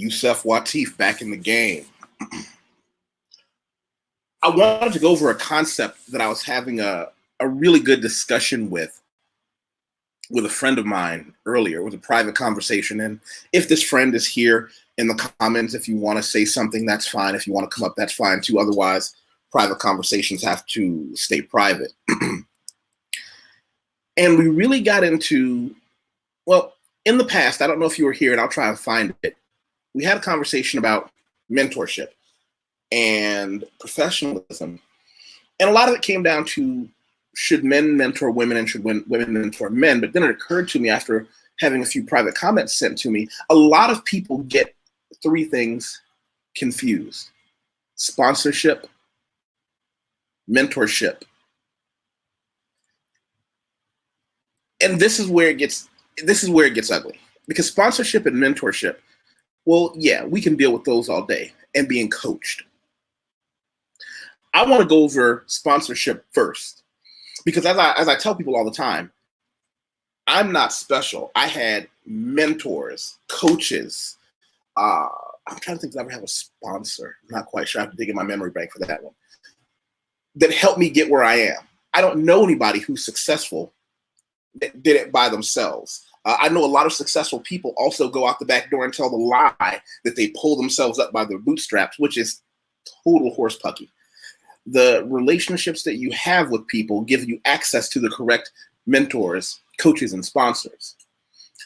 YusefWateef back in the game. I wanted to go over a concept that I was having a really good discussion with a friend of mine earlier. It was a private conversation. And if this friend is here in the comments, if you want to say something, that's fine. If you want to come up, that's fine too. Otherwise, private conversations have to stay private. And we really got into, well, in the past, I don't know if you were here, and I'll try and find it. We had a conversation about mentorship and professionalism. And a lot of it came down to, should men mentor women and should women mentor men? But then it occurred to me after having a few private comments sent to me, a lot of people get three things confused: sponsorship, mentorship. And this is where it gets ugly, because sponsorship and mentorship, well, yeah, we can deal with those all day and being coached. I want to go over sponsorship first, because as I tell people all the time, I'm not special. I had mentors, coaches. I'm trying to think if I ever have a sponsor. I'm not quite sure. I have to dig in my memory bank for that one. That helped me get where I am. I don't know anybody who's successful that did it by themselves. I know a lot of successful people also go out the back door and tell the lie that they pull themselves up by their bootstraps, which is total horse pucky. The relationships that you have with people give you access to the correct mentors, coaches, and sponsors.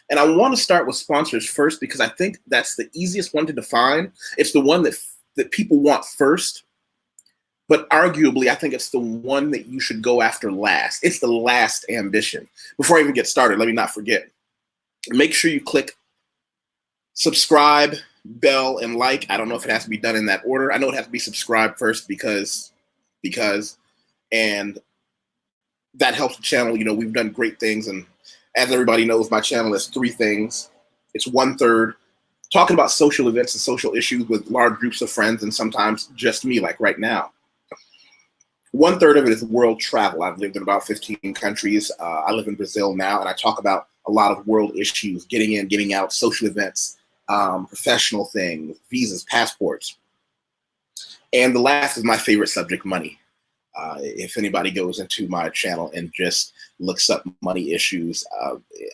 And I want to start with sponsors first, because I think that's the easiest one to define. It's the one that people want first. But arguably, I think it's the one that you should go after last. It's the last ambition. Before I even get started, let me not forget. Make sure you click subscribe, bell, and like. I don't know if it has to be done in that order. I know it has to be subscribed first because, and that helps the channel. You know, we've done great things. And as everybody knows, my channel is three things. It's 1/3 talking about social events and social issues with large groups of friends, and sometimes just me, like right now. 1/3 of it is world travel. I've lived in about 15 countries. I live in Brazil now, and I talk about a lot of world issues: getting in, getting out, social events, professional things, visas, passports. And the last is my favorite subject: money. If anybody goes into my channel and just looks up money issues,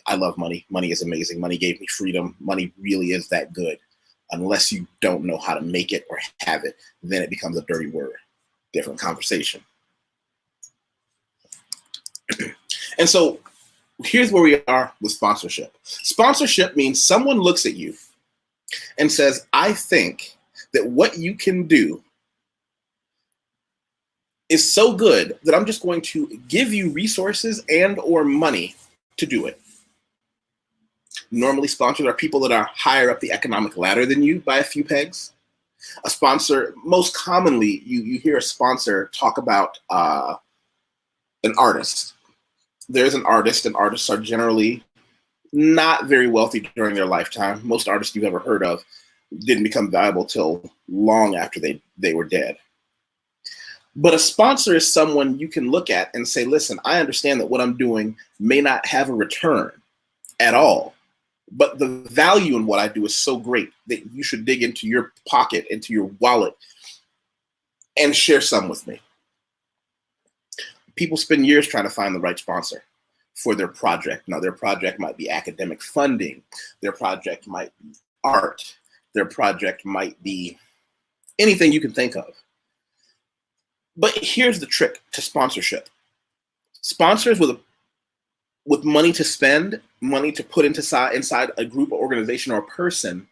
I love money. Money is amazing. Money gave me freedom. Money really is that good. Unless you don't know how to make it or have it, then it becomes a dirty word. Different conversation. And so here's where we are with sponsorship. Sponsorship means someone looks at you and says, I think that what you can do is so good that I'm just going to give you resources and or money to do it. Normally, sponsors are people that are higher up the economic ladder than you by a few pegs. A sponsor, most commonly, you hear a sponsor talk about an artist. There's an artist, and artists are generally not very wealthy during their lifetime. Most artists you've ever heard of didn't become valuable till long after they were dead. But a sponsor is someone you can look at and say, listen, I understand that what I'm doing may not have a return at all, but the value in what I do is so great that you should dig into your pocket, into your wallet, and share some with me. People spend years trying to find the right sponsor for their project. Now, their project might be academic funding. Their project might be art. Their project might be anything you can think of. But here's the trick to sponsorship. Sponsors with money to spend, money to put inside a group or organization or a person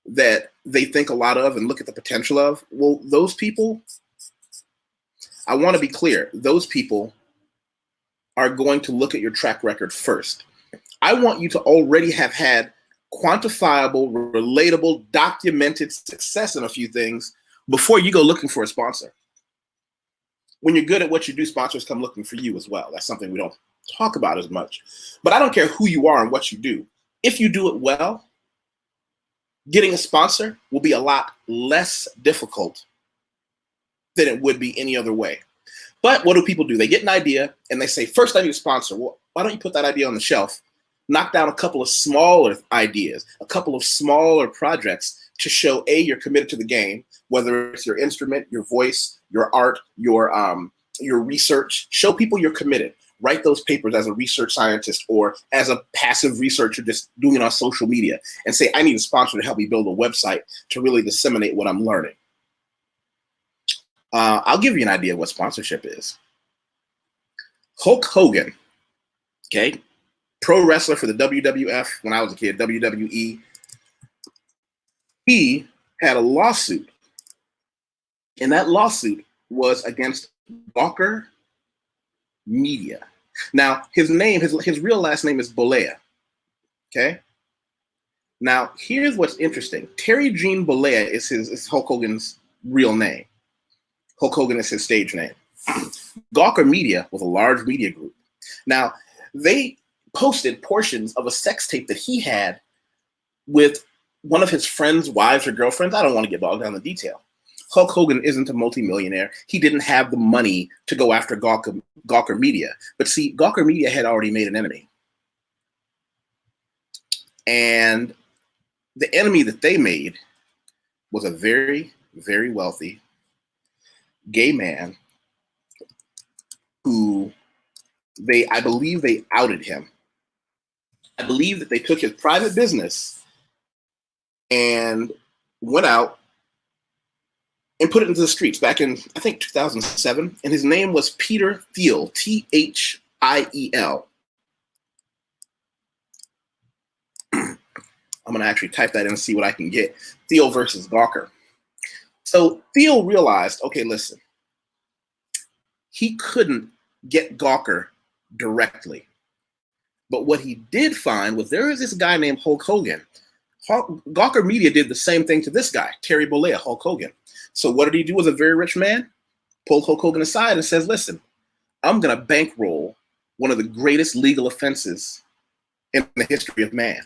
that they think a lot of and look at the potential of, well, those people, I want to be clear, those people are going to look at your track record first. I want you to already have had quantifiable, relatable, documented success in a few things before you go looking for a sponsor. When you're good at what you do, sponsors come looking for you as well. That's something we don't talk about as much. But I don't care who you are and what you do. If you do it well, getting a sponsor will be a lot less difficult than it would be any other way. But what do people do? They get an idea and they say, first I need a sponsor. Well, why don't you put that idea on the shelf? Knock down a couple of smaller ideas, a couple of smaller projects to show, A, you're committed to the game, whether it's your instrument, your voice, your art, your research. Show people you're committed. Write those papers as a research scientist or as a passive researcher just doing it on social media and say, I need a sponsor to help me build a website to really disseminate what I'm learning. I'll give you an idea of what sponsorship is. Hulk Hogan, okay, pro wrestler for the WWF when I was a kid, WWE, he had a lawsuit, and that lawsuit was against Gawker Media. Now, his real last name is Bollea, okay? Now, here's what's interesting. Terry Gene Bollea is Hulk Hogan's real name. Hulk Hogan is his stage name. Gawker Media was a large media group. Now, they posted portions of a sex tape that he had with one of his friends' wives or girlfriends. I don't want to get bogged down in the detail. Hulk Hogan isn't a multimillionaire. He didn't have the money to go after Gawker Media. But see, Gawker Media had already made an enemy. And the enemy that they made was a very, very wealthy gay man who I believe they outed him. I believe that they took his private business and went out and put it into the streets back in, I think, 2007. And his name was Peter Thiel, Thiel. I'm going to actually type that in and see what I can get. Thiel versus Gawker. So Thiel realized, okay, listen, he couldn't get Gawker directly. But what he did find was there is this guy named Hulk Hogan. Gawker Media did the same thing to this guy, Terry Bollea, Hulk Hogan. So what did he do as a very rich man? Pulled Hulk Hogan aside and says, listen, I'm going to bankroll one of the greatest legal offenses in the history of man.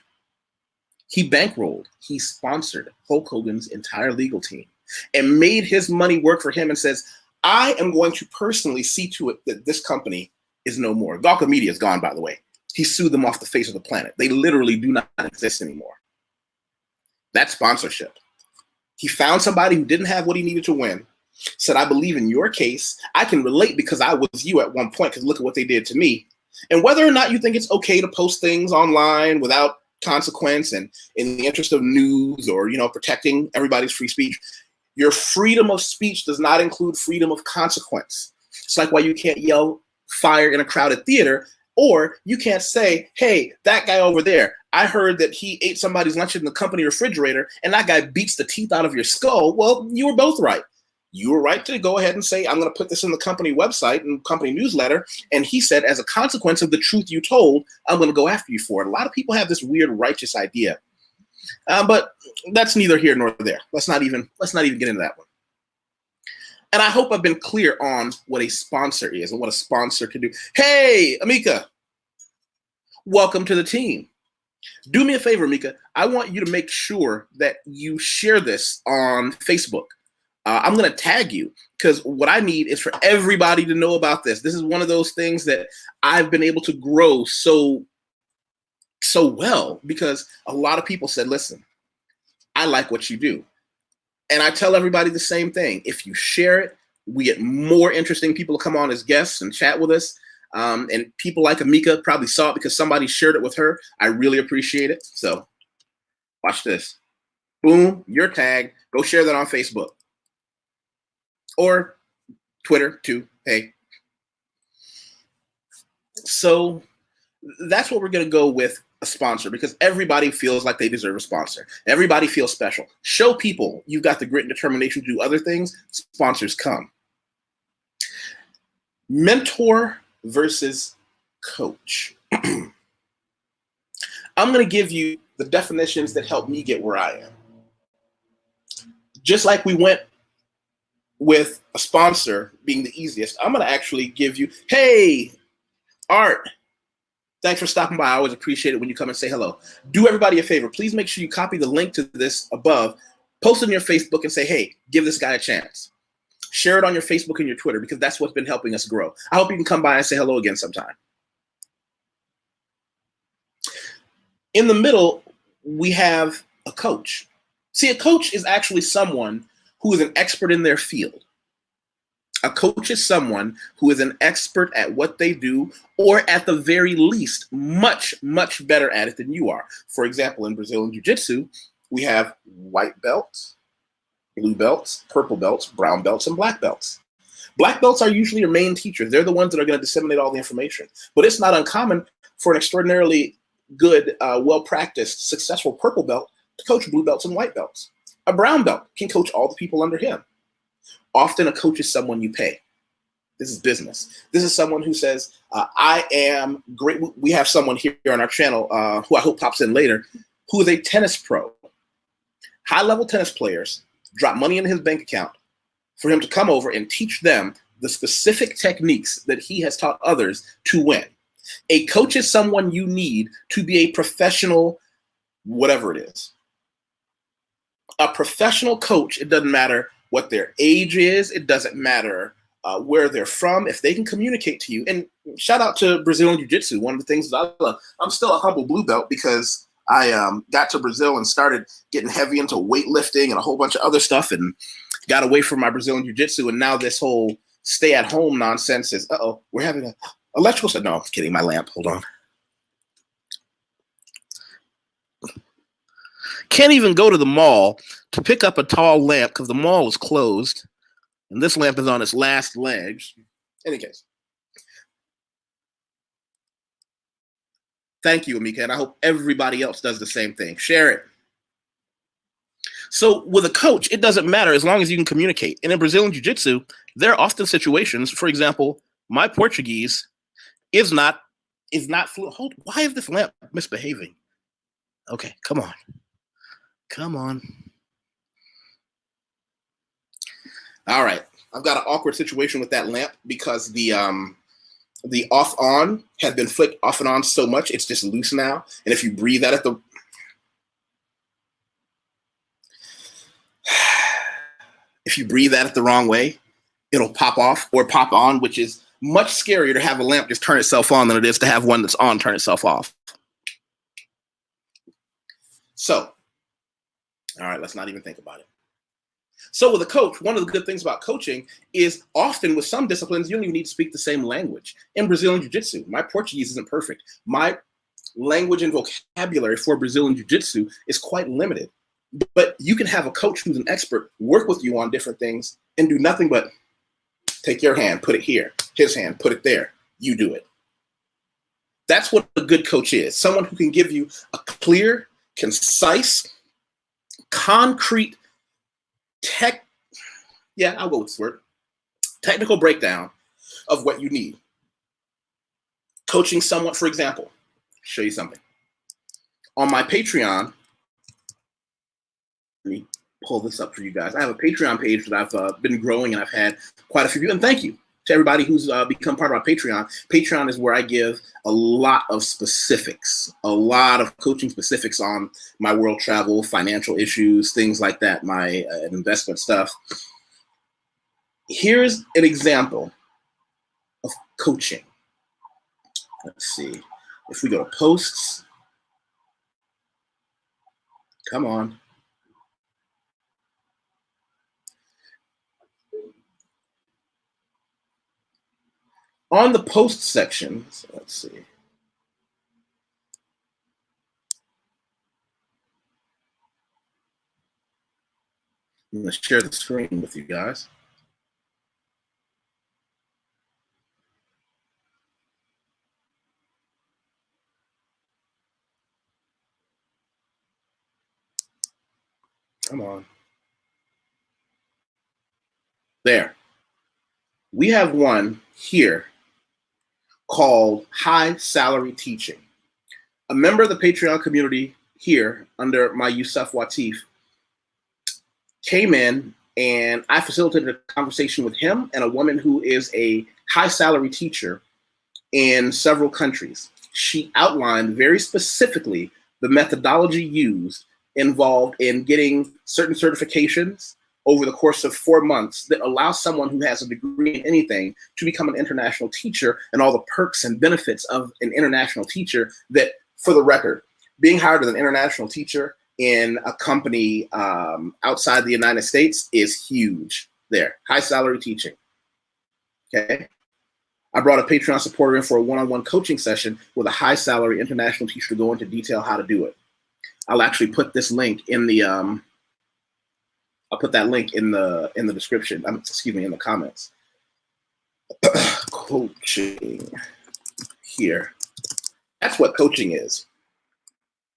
He bankrolled, he sponsored Hulk Hogan's entire legal team and made his money work for him and says, I am going to personally see to it that this company is no more. Gawker Media is gone, by the way. He sued them off the face of the planet. They literally do not exist anymore. That's sponsorship. He found somebody who didn't have what he needed to win, said, I believe in your case. I can relate because I was you at one point because look at what they did to me. And whether or not you think it's okay to post things online without consequence and in the interest of news or, protecting everybody's free speech, your freedom of speech does not include freedom of consequence. It's like why you can't yell fire in a crowded theater, or you can't say, hey, that guy over there, I heard that he ate somebody's lunch in the company refrigerator and that guy beats the teeth out of your skull. Well, you were both right. You were right to go ahead and say, I'm going to put this in the company website and company newsletter. And he said, as a consequence of the truth you told, I'm going to go after you for it. A lot of people have this weird righteous idea. But that's neither here nor there. Let's not even get into that one. And I hope I've been clear on what a sponsor is and what a sponsor can do. Hey, Amika, welcome to the team. Do me a favor, Amika. I want you to make sure that you share this on Facebook. I'm going to tag you because what I need is for everybody to know about this. This is one of those things that I've been able to grow so well because a lot of people said, listen, I like what you do. And I tell everybody the same thing. If you share it, we get more interesting people to come on as guests and chat with us. And people like Amika probably saw it because somebody shared it with her. I really appreciate it. So watch this. Boom, you're tagged. Go share that on Facebook. Or Twitter too. Hey. So that's what we're going to go with, a sponsor, because everybody feels like they deserve a sponsor. Everybody feels special. Show people you've got the grit and determination to do other things. Sponsors come. Mentor versus coach. I'm going to give you the definitions that help me get where I am. Just like we went with a sponsor being the easiest, I'm going to actually give you, hey, Art, thanks for stopping by. I always appreciate it when you come and say hello. Do everybody a favor. Please make sure you copy the link to this above, post it on your Facebook and say, hey, give this guy a chance. Share it on your Facebook and your Twitter because that's what's been helping us grow. I hope you can come by and say hello again sometime. In the middle, we have a coach. See, a coach is actually someone who is an expert in their field. A coach is someone who is an expert at what they do, or at the very least, much, much better at it than you are. For example, in Brazilian Jiu-Jitsu, we have white belts, blue belts, purple belts, brown belts, and black belts. Black belts are usually your main teachers. They're the ones that are going to disseminate all the information. But it's not uncommon for an extraordinarily good, well-practiced, successful purple belt to coach blue belts and white belts. A brown belt can coach all the people under him. Often a coach is someone you pay. This is business. This is someone who says, I am great. We have someone here on our channel who I hope pops in later, who is a tennis pro. High-level tennis players drop money in his bank account for him to come over and teach them the specific techniques that he has taught others to win. A coach is someone you need to be a professional, whatever it is. A professional coach, it doesn't matter what their age is. It doesn't matter where they're from. If they can communicate to you, and shout out to Brazilian Jiu-Jitsu. One of the things that I love, I'm still a humble blue belt because I got to Brazil and started getting heavy into weightlifting and a whole bunch of other stuff and got away from my Brazilian Jiu-Jitsu. And now this whole stay at home nonsense is, we're having an electrical set. No, I'm kidding. My lamp. Hold on. Can't even go to the mall to pick up a tall lamp because the mall is closed. And this lamp is on its last legs. Any case. Thank you, Amika. And I hope everybody else does the same thing. Share it. So with a coach, it doesn't matter as long as you can communicate. And in Brazilian Jiu-Jitsu, there are often situations, for example, my Portuguese is not fluent. Hold, why is this lamp misbehaving? Okay, come on. Come on. All right. I've got an awkward situation with that lamp because the off-on had been flicked off and on so much, it's just loose now. And if you breathe out at the... If you breathe at it the wrong way, it'll pop off or pop on, which is much scarier to have a lamp just turn itself on than it is to have one that's on turn itself off. So, all right, let's not even think about it. So with a coach, one of the good things about coaching is often with some disciplines, you don't even need to speak the same language. In Brazilian Jiu-Jitsu, my Portuguese isn't perfect. My language and vocabulary for Brazilian Jiu-Jitsu is quite limited. But you can have a coach who's an expert work with you on different things and do nothing but take your hand, put it here, his hand, put it there. You do it. That's what a good coach is. Someone who can give you a clear, concise, concrete I'll go with this word, technical breakdown of what you need. Coaching someone, for example, show you something. On my Patreon, let me pull this up for you guys. I have a Patreon page that I've been growing, and I've had quite a few. And thank you to everybody who's become part of my Patreon. Patreon is where I give a lot of specifics, a lot of coaching specifics on my world travel, financial issues, things like that, my investment stuff. Here's an example of coaching. Let's see. If we go to posts, come on. On the post section, so let's see. I'm going to share the screen with you guys. Come on. There. We have one here called High Salary Teaching. A member of the Patreon community here under my YusefWateef came in, and I facilitated a conversation with him and a woman who is a high salary teacher in several countries. She outlined very specifically the methodology used involved in getting certain certifications over the course of 4 months that allow someone who has a degree in anything to become an international teacher, and all the perks and benefits of an international teacher that, for the record, being hired as an international teacher in a company outside the United States is huge there. High salary teaching. Okay. I brought a Patreon supporter in for a one-on-one coaching session with a high salary international teacher to go into detail how to do it. I'll actually put this link in the I'll put that link in the description. Excuse me, in the comments. Coaching here. That's what coaching is.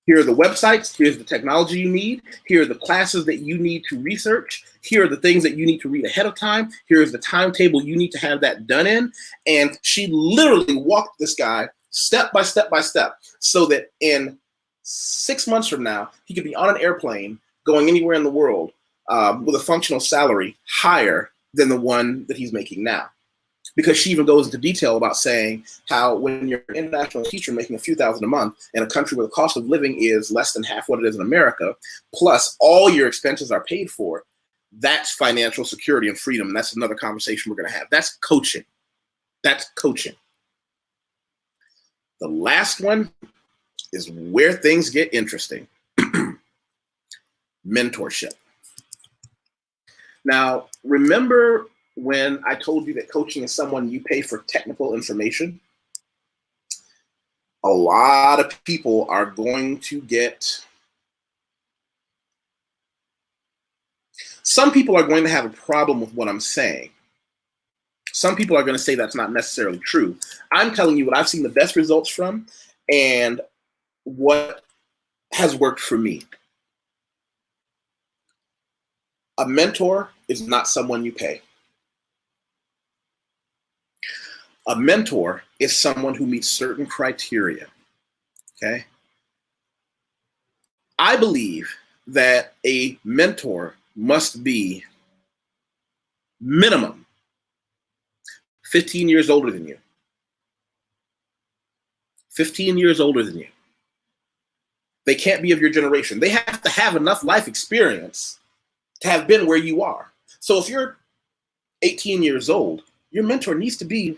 Here are the websites. Here's the technology you need. Here are the classes that you need to research. Here are the things that you need to read ahead of time. Here's the timetable you need to have that done in. And she literally walked this guy step by step by step so that in 6 months from now, he could be on an airplane going anywhere in the world with a functional salary higher than the one that he's making now. Because she even goes into detail about saying how when you're an international teacher making a few thousand a month in a country where the cost of living is less than half what it is in America, plus all your expenses are paid for, that's financial security and freedom. That's another conversation we're going to have. That's coaching. That's coaching. The last one is where things get interesting. Mentorship. Now, remember when I told you that coaching is someone you pay for technical information? A lot of people are going to get, some people are going to have a problem with what I'm saying. Some people are going to say that's not necessarily true. I'm telling you what I've seen the best results from and what has worked for me. A mentor is not someone you pay. A mentor is someone who meets certain criteria, okay? I believe that a mentor must be minimum 15 years older than you. 15 years older than you. They can't be of your generation. They have to have enough life experience to have been where you are. So if you're 18 years old, your mentor needs to be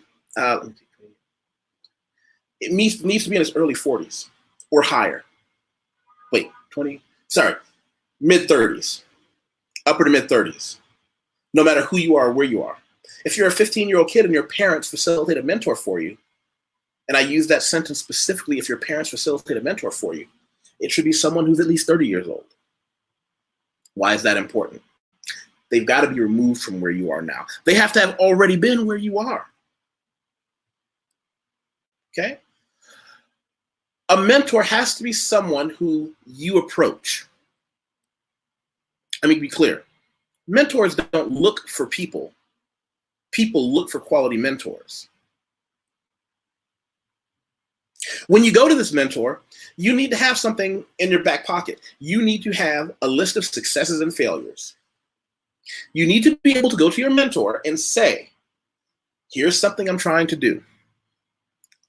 it needs to be in his early 40s or higher. Wait, 20? Sorry, mid-30s, upper to mid-30s, no matter who you are or where you are. If you're a 15-year-old kid and your parents facilitate a mentor for you, and I use that sentence specifically if your parents facilitate a mentor for you, it should be someone who's at least 30 years old. Why is that important? They've got to be removed from where you are now. They have to have already been where you are. Okay? A mentor has to be someone who you approach. Let me be clear. Mentors don't look for people. People look for quality mentors. When you go to this mentor, you need to have something in your back pocket. You need to have a list of successes and failures. You need to be able to go to your mentor and say, here's something I'm trying to do.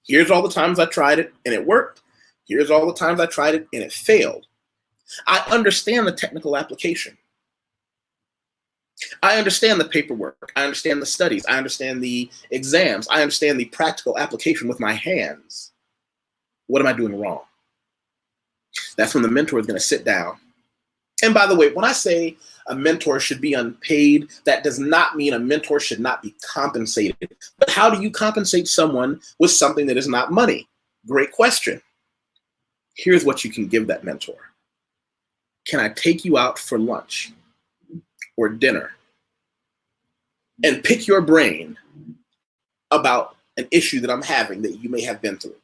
Here's all the times I tried it and it worked. Here's all the times I tried it and it failed. I understand the technical application. I understand the paperwork. I understand the studies. I understand the exams. I understand the practical application with my hands. What am I doing wrong? That's when the mentor is going to sit down. And by the way, when I say a mentor should be unpaid, that does not mean a mentor should not be compensated. But how do you compensate someone with something that is not money? Great question. Here's what you can give that mentor. Can I take you out for lunch or dinner and pick your brain about an issue that I'm having that you may have been through?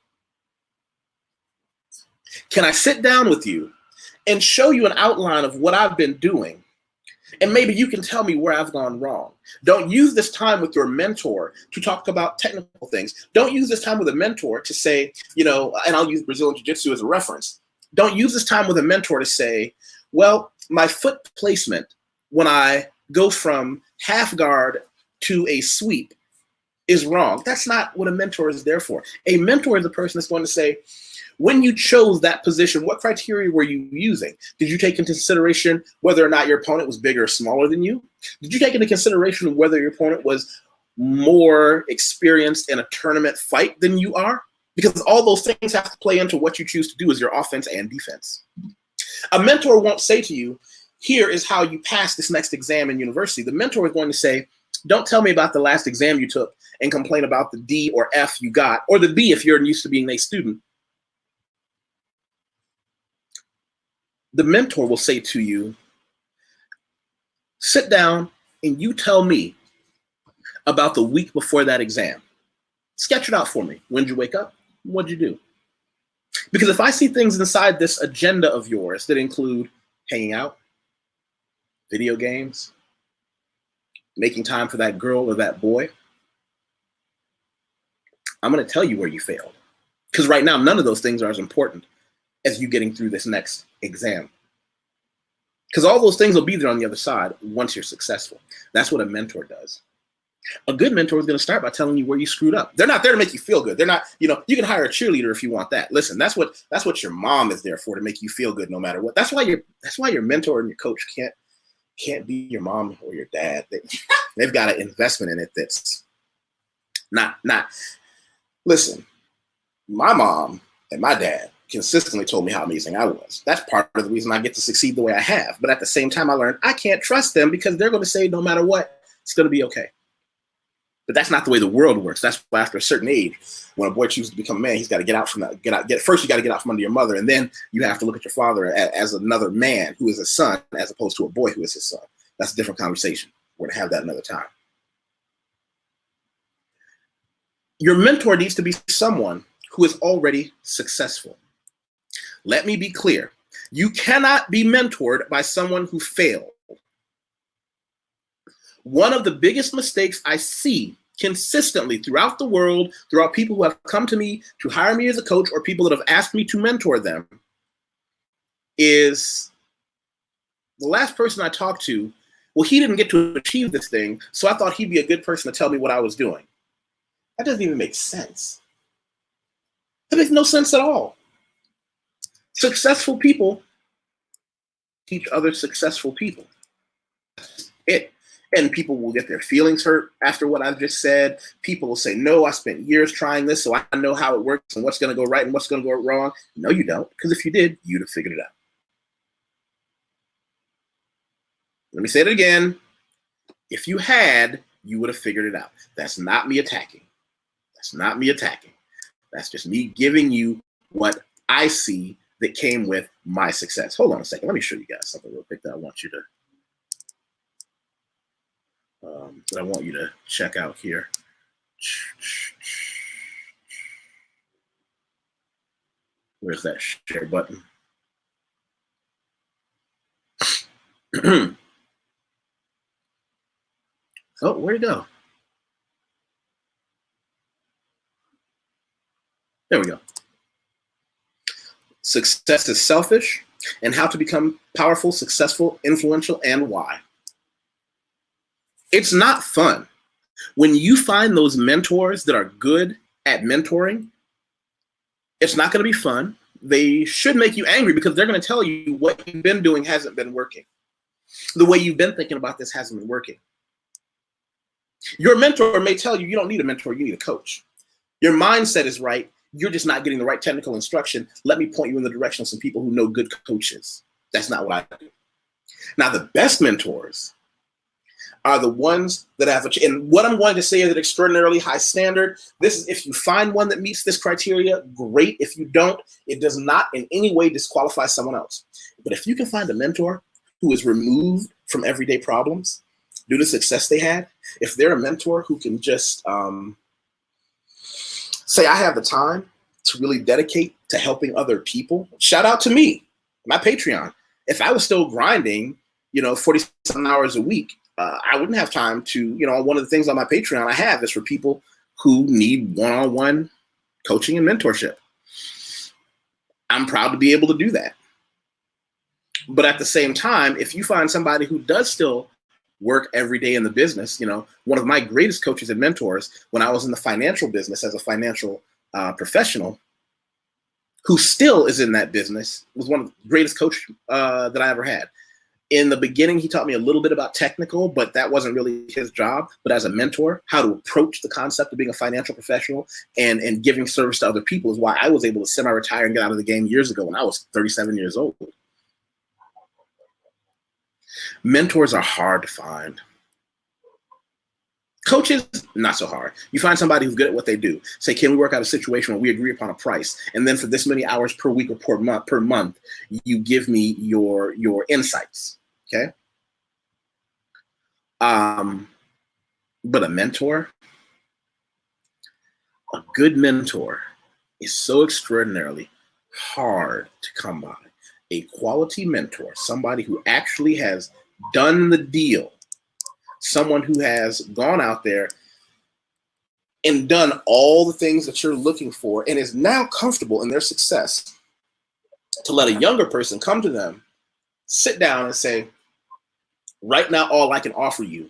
Can I sit down with you and show you an outline of what I've been doing? And maybe you can tell me where I've gone wrong. Don't use this time with your mentor to talk about technical things. Don't use this time with a mentor to say, and I'll use Brazilian Jiu-Jitsu as a reference. Don't use this time with a mentor to say, well, my foot placement when I go from half guard to a sweep is wrong. That's not what a mentor is there for. A mentor is the person that's going to say, when you chose that position, what criteria were you using? Did you take into consideration whether or not your opponent was bigger or smaller than you? Did you take into consideration whether your opponent was more experienced in a tournament fight than you are? because all those things have to play into what you choose to do as your offense and defense. A mentor won't say to you, here is how you pass this next exam in university. The mentor is going to say, don't tell me about the last exam you took and complain about the D or F you got, or the B if you're used to being an A student. The mentor will say to you, sit down and you tell me about the week before that exam. Sketch it out for me. When did you wake up? What did you do? Because if I see things inside this agenda of yours that include hanging out, video games, making time for that girl or that boy, I'm going to tell you where you failed. Because right now, none of those things are as important as you getting through this next exam. Because all those things will be there on the other side once you're successful. That's what a mentor does. A good mentor is going to start by telling you where you screwed up. They're not there to make you feel good. They're not, you can hire a cheerleader if you want that. Listen, that's what your mom is there for, to make you feel good no matter what. That's why your mentor and your coach can't be your mom or your dad. They've got an investment in it that's not. Listen, my mom and my dad consistently told me how amazing I was. That's part of the reason I get to succeed the way I have. But at the same time, I learned I can't trust them because they're going to say no matter what, it's going to be okay. But that's not the way the world works. That's why after a certain age, when a boy chooses to become a man, he's got to get out from that. First, you got to get out from under your mother, and then you have to look at your father as another man who is a son, as opposed to a boy who is his son. That's a different conversation. We're going to have that another time. Your mentor needs to be someone who is already successful. Let me be clear. You cannot be mentored by someone who failed. One of the biggest mistakes I see consistently throughout the world, throughout people who have come to me to hire me as a coach or people that have asked me to mentor them, is the last person I talked to, well, he didn't get to achieve this thing, so I thought he'd be a good person to tell me what I was doing. That doesn't even make sense. That makes no sense at all. Successful people teach other successful people. And people will get their feelings hurt after what I just said. People will say, no, I spent years trying this, so I know how it works and what's going to go right and what's going to go wrong. No, you don't, because if you did, you'd have figured it out. Let me say it again. If you had, you would have figured it out. That's not me attacking. That's not me attacking. That's just me giving you what I see that came with my success. Hold on a second. Let me show you guys something real quick that I want you to check out here. Where's that share button? Oh, where'd it go? There we go. Success is selfish, and how to become powerful, successful, influential, and why. It's not fun. When you find those mentors that are good at mentoring, it's not going to be fun. They should make you angry because they're going to tell you what you've been doing hasn't been working. The way you've been thinking about this hasn't been working. Your mentor may tell you don't need a mentor, you need a coach. Your mindset is right. You're just not getting the right technical instruction. Let me point you in the direction of some people who know good coaches. That's not what I do. Now, the best mentors are the ones that have, and what I'm going to say is an extraordinarily high standard. This is, if you find one that meets this criteria, great. If you don't, it does not in any way disqualify someone else. But if you can find a mentor who is removed from everyday problems due to success they had, if they're a mentor who can just say, I have the time to really dedicate to helping other people. Shout out to me, my Patreon. If I was still grinding, 47 hours a week, I wouldn't have time to, one of the things on my Patreon I have is for people who need one-on-one coaching and mentorship. I'm proud to be able to do that. But at the same time, if you find somebody who does still work every day in the business, one of my greatest coaches and mentors when I was in the financial business as a financial professional, who still is in that business, was one of the greatest coaches that I ever had. In the beginning, he taught me a little bit about technical, but that wasn't really his job. But as a mentor, how to approach the concept of being a financial professional and giving service to other people is why I was able to semi-retire and get out of the game years ago when I was 37 years old. Mentors are hard to find. Coaches, not so hard. You find somebody who's good at what they do. Say, can we work out a situation where we agree upon a price? And then for this many hours per week or per month, you give me your insights, okay? But a mentor, a good mentor is so extraordinarily hard to come by. A quality mentor, somebody who actually has done the deal, someone who has gone out there and done all the things that you're looking for and is now comfortable in their success, to let a younger person come to them, sit down and say, right now, all I can offer you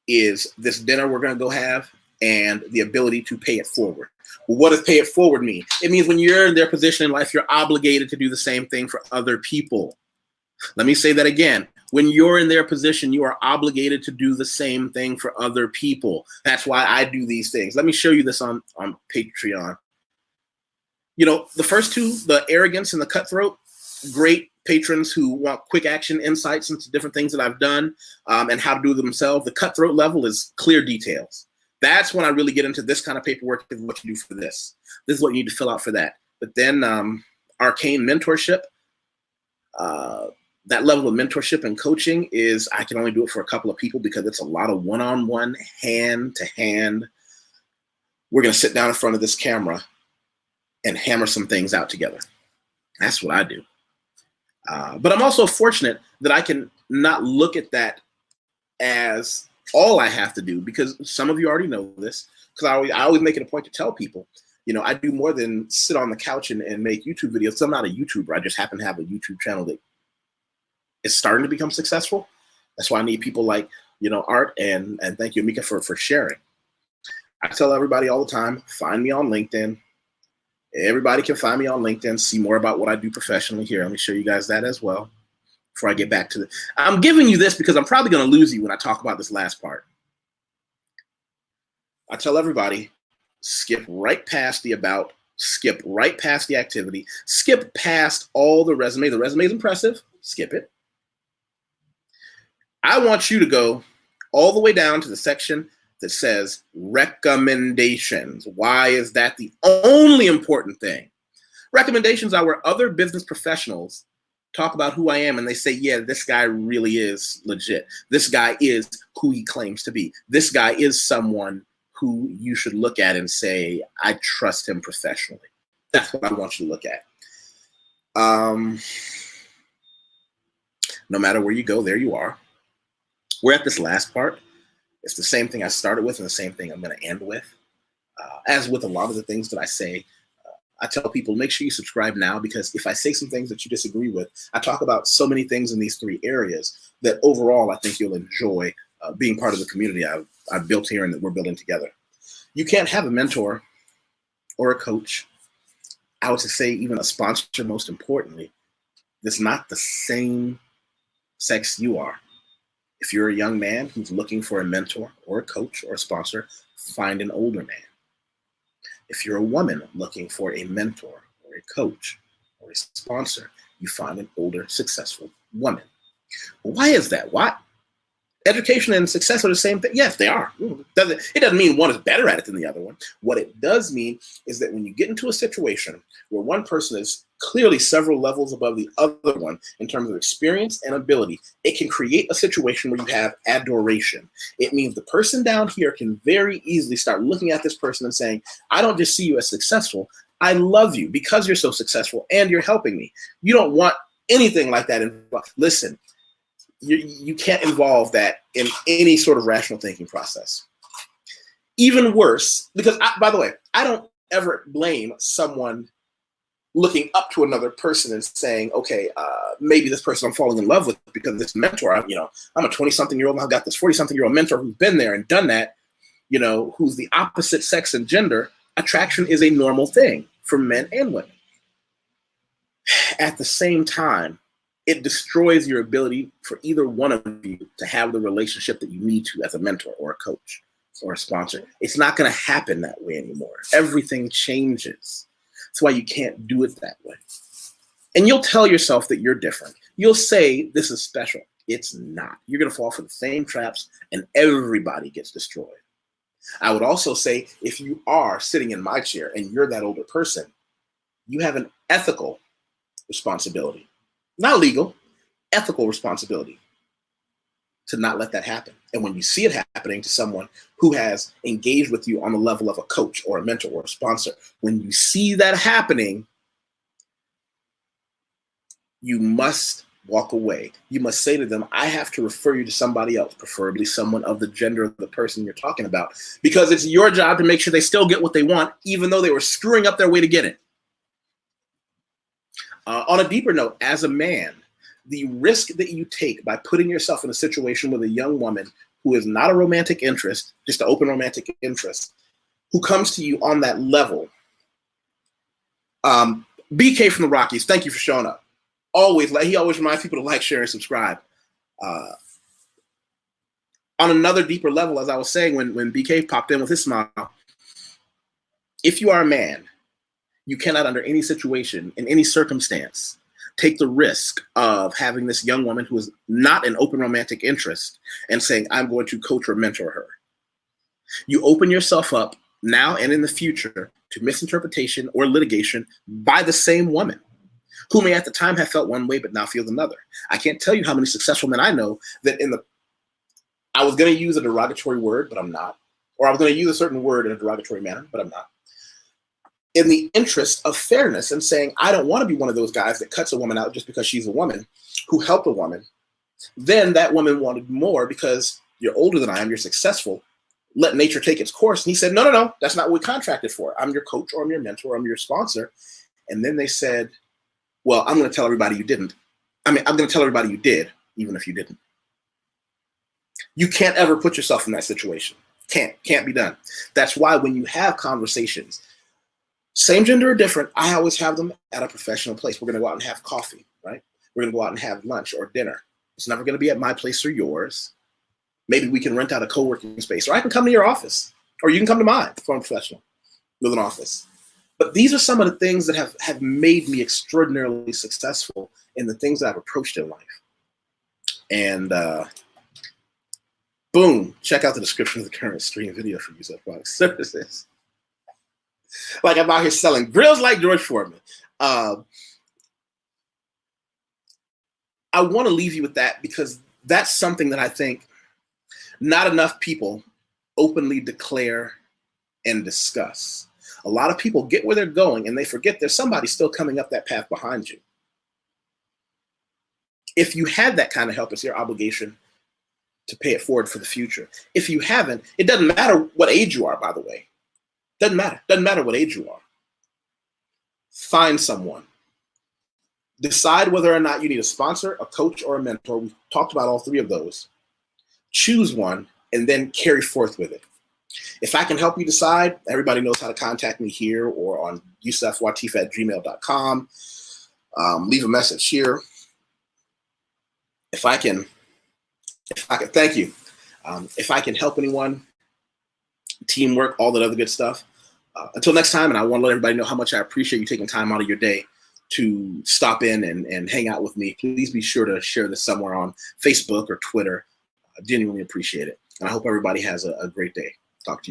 is this dinner we're going to go have and the ability to pay it forward. Well, what does pay it forward mean? It means when you're in their position in life, you're obligated to do the same thing for other people. Let me say that again. When you're in their position, you are obligated to do the same thing for other people. That's why I do these things. Let me show you this on Patreon. You know, the first two, the arrogance and the cutthroat, great patrons who want quick action insights into different things that I've done and how to do them themselves. The cutthroat level is clear details. That's when I really get into this kind of paperwork and what you do for this. This is what you need to fill out for that. But then arcane mentorship, that level of mentorship and coaching is, I can only do it for a couple of people because it's a lot of one-on-one, hand-to-hand. We're going to sit down in front of this camera and hammer some things out together. That's what I do. But I'm also fortunate that I can not look at that as all I have to do, because some of you already know this, because I always make it a point to tell people, you know, I do more than sit on the couch and make YouTube videos. So I'm not a YouTuber. I just happen to have a YouTube channel that is starting to become successful. That's why I need people like, you know, Art and thank you, Mika, for sharing. I tell everybody all the time, find me on LinkedIn. Everybody can find me on LinkedIn, see more about what I do professionally here. Let me show you guys that as well before I get back to I'm giving you this because I'm probably going to lose you when I talk about this last part. I tell everybody, skip right past the about, skip right past the activity, skip past all the resume. The resume is impressive. Skip it. I want you to go all the way down to the section that says recommendations. Why is that the only important thing? Recommendations are where other business professionals talk about who I am and they say, yeah, this guy really is legit. This guy is who he claims to be. This guy is someone who you should look at and say, I trust him professionally. That's what I want you to look at. No matter where you go, there you are. We're at this last part. It's the same thing I started with and the same thing I'm going to end with. As with a lot of the things that I say, I tell people, make sure you subscribe now, because if I say some things that you disagree with, I talk about so many things in these three areas that overall I think you'll enjoy being part of the community I've built here and that we're building together. You can't have a mentor or a coach, I would say even a sponsor, most importantly, that's not the same sex you are. If you're a young man who's looking for a mentor or a coach or a sponsor, find an older man. If you're a woman looking for a mentor or a coach or a sponsor, you find an older, successful woman. Well, why is that? Why? Education and success are the same thing. Yes, they are. It doesn't mean one is better at it than the other one. What it does mean is that when you get into a situation where one person is clearly several levels above the other one in terms of experience and ability, it can create a situation where you have adoration. It means the person down here can very easily start looking at this person and saying, I don't just see you as successful, I love you because you're so successful and you're helping me. You don't want anything like that involved. Listen, you can't involve that in any sort of rational thinking process. Even worse, because by the way, I don't ever blame someone looking up to another person and saying, okay, maybe this person I'm falling in love with because this mentor, I'm a 20-something-year-old, and I've got this 40-something-year-old mentor who's been there and done that, who's the opposite sex and gender. Attraction is a normal thing for men and women. At the same time, it destroys your ability for either one of you to have the relationship that you need to as a mentor or a coach or a sponsor. It's not going to happen that way anymore. Everything changes. That's why you can't do it that way. And you'll tell yourself that you're different. You'll say this is special. It's not. You're going to fall for the same traps and everybody gets destroyed. I would also say if you are sitting in my chair and you're that older person, you have an ethical responsibility, not legal, ethical responsibility to not let that happen. And when you see it happening to someone who has engaged with you on the level of a coach or a mentor or a sponsor, when you see that happening, you must walk away. You must say to them, I have to refer you to somebody else, preferably someone of the gender of the person you're talking about, because it's your job to make sure they still get what they want, even though they were screwing up their way to get it. On a deeper note, as a man, the risk that you take by putting yourself in a situation with a young woman who is not a romantic interest, just an open romantic interest, who comes to you on that level. BK from the Rockies, thank you for showing up. He always reminds people to like, share, and subscribe. On another deeper level, as I was saying, when BK popped in with his smile, if you are a man, you cannot under any situation, in any circumstance, take the risk of having this young woman who is not an open romantic interest and saying, I'm going to coach or mentor her. You open yourself up now and in the future to misinterpretation or litigation by the same woman, who may at the time have felt one way but now feels another. I can't tell you how many successful men I know that I was going to use a derogatory word, but I'm not. Or I was going to use a certain word in a derogatory manner, but I'm not. In the interest of fairness and saying, I don't want to be one of those guys that cuts a woman out just because she's a woman who helped a woman. Then that woman wanted more because you're older than I am, you're successful. Let nature take its course. And he said, no, that's not what we contracted for. I'm your coach or I'm your mentor, or I'm your sponsor. And then they said, well, I'm going to tell everybody you didn't. I'm going to tell everybody you did, even if you didn't. You can't ever put yourself in that situation. Can't be done. That's why when you have conversations, same gender or different, I always have them at a professional place. We're going to go out and have coffee, right? We're going to go out and have lunch or dinner. It's never going to be at my place or yours. Maybe we can rent out a co-working space, or I can come to your office, or you can come to mine for a professional with an office. But these are some of the things that have made me extraordinarily successful in the things that I've approached in life. And boom, check out the description of the current stream video for YusefWateef services. Like I'm out here selling grills like George Foreman. I want to leave you with that because that's something that I think not enough people openly declare and discuss. A lot of people get where they're going and they forget there's somebody still coming up that path behind you. If you had that kind of help, it's your obligation to pay it forward for the future. If you haven't, it doesn't matter what age you are, by the way. Doesn't matter. Doesn't matter what age you are. Find someone. Decide whether or not you need a sponsor, a coach, or a mentor. We've talked about all three of those. Choose one and then carry forth with it. If I can help you decide, everybody knows how to contact me here or on YusefWateef@gmail.com. Leave a message here. If I can, thank you. If I can help anyone, teamwork, all that other good stuff. Until next time, and I want to let everybody know how much I appreciate you taking time out of your day to stop in and hang out with me. Please be sure to share this somewhere on Facebook or Twitter. I genuinely appreciate it. And I hope everybody has a great day. Talk to you soon.